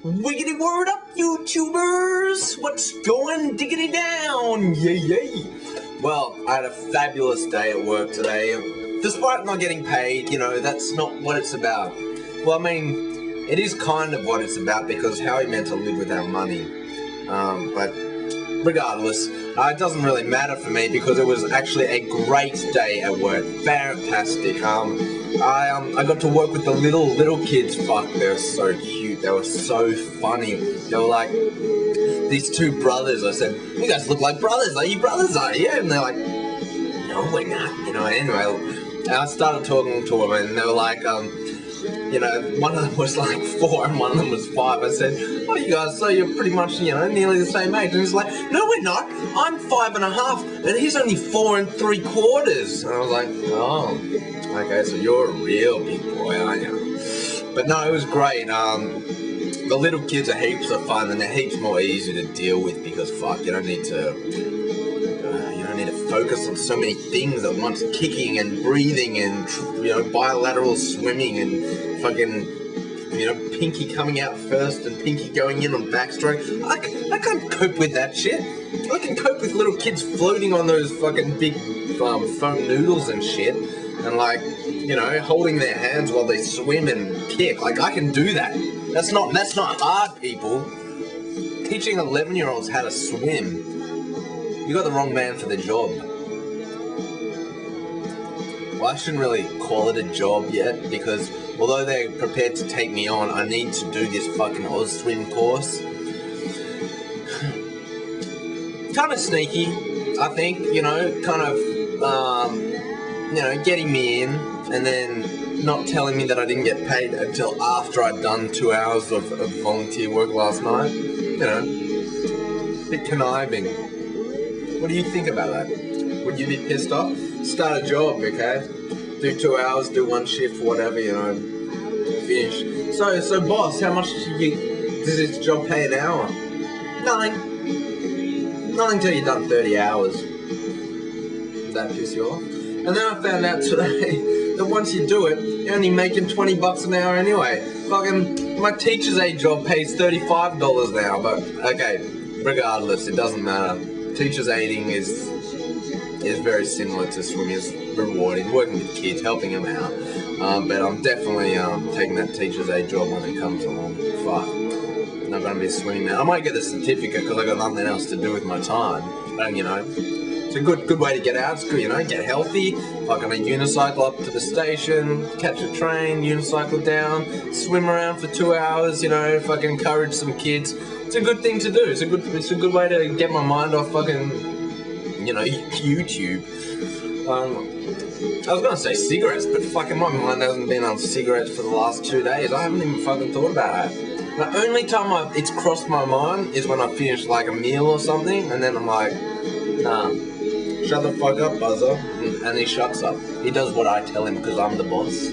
Wiggity word up, YouTubers! What's going diggity down? Yay, yay! Well, I had a fabulous day at work today. Despite not getting paid, that's not what it's about. Well, I mean, it is kind of what it's about because how are we meant to live without money? But regardless, it doesn't really matter for me because it was actually a great day at work. Fantastic. I got to work with the little kids. Fuck, they were so cute. They were so funny. They were like these two brothers. I said, "You guys look like brothers. Are you brothers? Are you?" And they're like, "No, we're not." Anyway, I started talking to them, and they were like, one of them was like 4 and one of them was 5. I said, "Oh, you guys, so you're pretty much, nearly the same age." And he's like, "No, we're not. I'm 5.5, and he's only 4 3/4. And I was like, "Oh, okay, so you're a real big boy, aren't you?" But no, it was great. The little kids are heaps of fun, and they're heaps more easy to deal with because fuck, you don't need to focus on so many things at once, kicking and breathing and bilateral swimming and fucking pinky coming out first and pinky going in on backstroke. I can't cope with that shit. I can cope with little kids floating on those fucking big foam noodles and shit and holding their hands while they swim and kick. I can do that. That's not hard, people. Teaching 11-year-olds how to swim. You got the wrong man for the job. Well, I shouldn't really call it a job yet because although they're prepared to take me on, I need to do this fucking AusSwim course. Kind of sneaky, I think, getting me in and then not telling me that I didn't get paid until after I'd done 2 hours of volunteer work last night. Bit conniving. What do you think about that? Would you be pissed off? Start a job, okay? Do 2 hours, do 1 shift, whatever, finish. So boss, how much does this job pay an hour? Nothing till you've done 30 hours. Does that piss you off? And then I found out today that once you do it, you're only making $20 an hour anyway. Fucking, my teacher's aid job pays $35 an hour, but okay, regardless, it doesn't matter. Teachers aiding is very similar to swimming. It's rewarding, working with kids, helping them out. But I'm definitely taking that teacher's aid job when it comes along. Fuck, I'm not gonna be swimming now. I might get a certificate because I got nothing else to do with my time. But it's a good way to get out. It's good, get healthy. Fucking a unicycle up to the station, catch a train, unicycle down, swim around for 2 hours. Fucking encourage some kids. It's a good thing to do. It's a good way to get my mind off fucking, YouTube. I was gonna say cigarettes, but fucking my mind hasn't been on cigarettes for the last 2 days. I haven't even fucking thought about it. The only time it's crossed my mind is when I finish a meal or something, and then I'm like, nah, shut the fuck up, buzzer. And he shuts up. He does what I tell him because I'm the boss.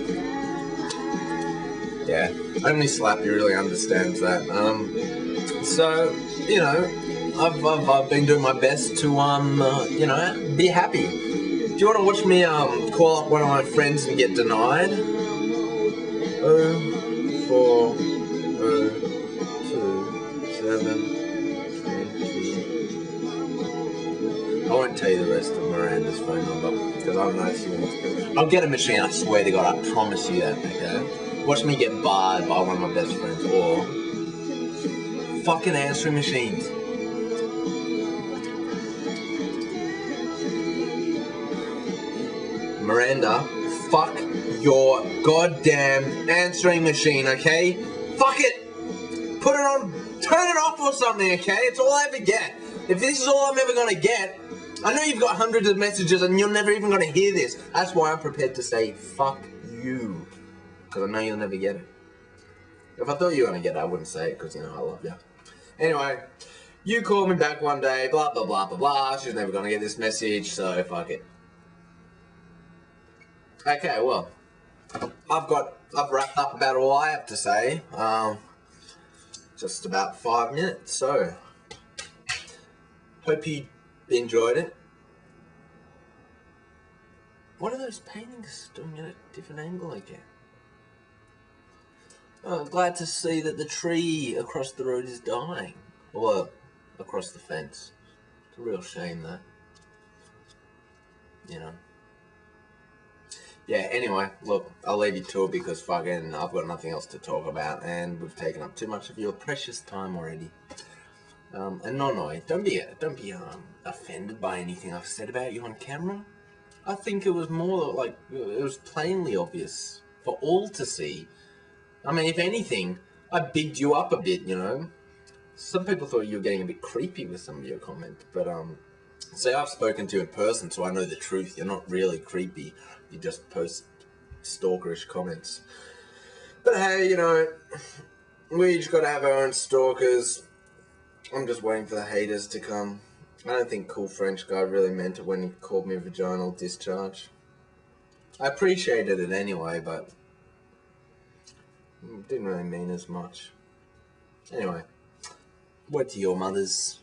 Yeah, only Slappy really understands that. So, I've been doing my best to, be happy. Do you want to watch me, call up one of my friends and get denied? 04 027 20. I won't tell you the rest of Miranda's phone number because I don't know if she wants to. I'll get a machine, I swear to God, I promise you that, okay? Watch me get barred by one of my best friends or fucking answering machines. Miranda, fuck your goddamn answering machine, okay? Fuck it! Put it on, turn it off or something, okay? It's all I ever get. If this is all I'm ever gonna get, I know you've got hundreds of messages and you're never even gonna hear this. That's why I'm prepared to say, fuck you. Because I know you'll never get it. If I thought you were gonna get it, I wouldn't say it because, I love you. Anyway, you call me back one day, blah, blah, blah, blah, blah. She's never gonna get this message, so fuck it. Okay, well, I've wrapped up about all I have to say. Just about 5 minutes, so hope you enjoyed it. What are those paintings doing at a different angle again? Glad to see that the tree across the road is dying. Or across the fence. It's a real shame, though. You know. Yeah, anyway, look, I'll leave you to it because fucking I've got nothing else to talk about and we've taken up too much of your precious time already. And no, don't be offended by anything I've said about you on camera. I think it was more like, it was plainly obvious for all to see. I mean, if anything, I bigged you up a bit, you know. Some people thought you were getting a bit creepy with some of your comments, but say I've spoken to you in person, so I know the truth. You're not really creepy. You just post stalkerish comments. But hey, you know, we each got to have our own stalkers. I'm just waiting for the haters to come. I don't think Cool French Guy really meant it when he called me vaginal discharge. I appreciated it anyway, but it didn't really mean as much. Anyway, word to your mothers.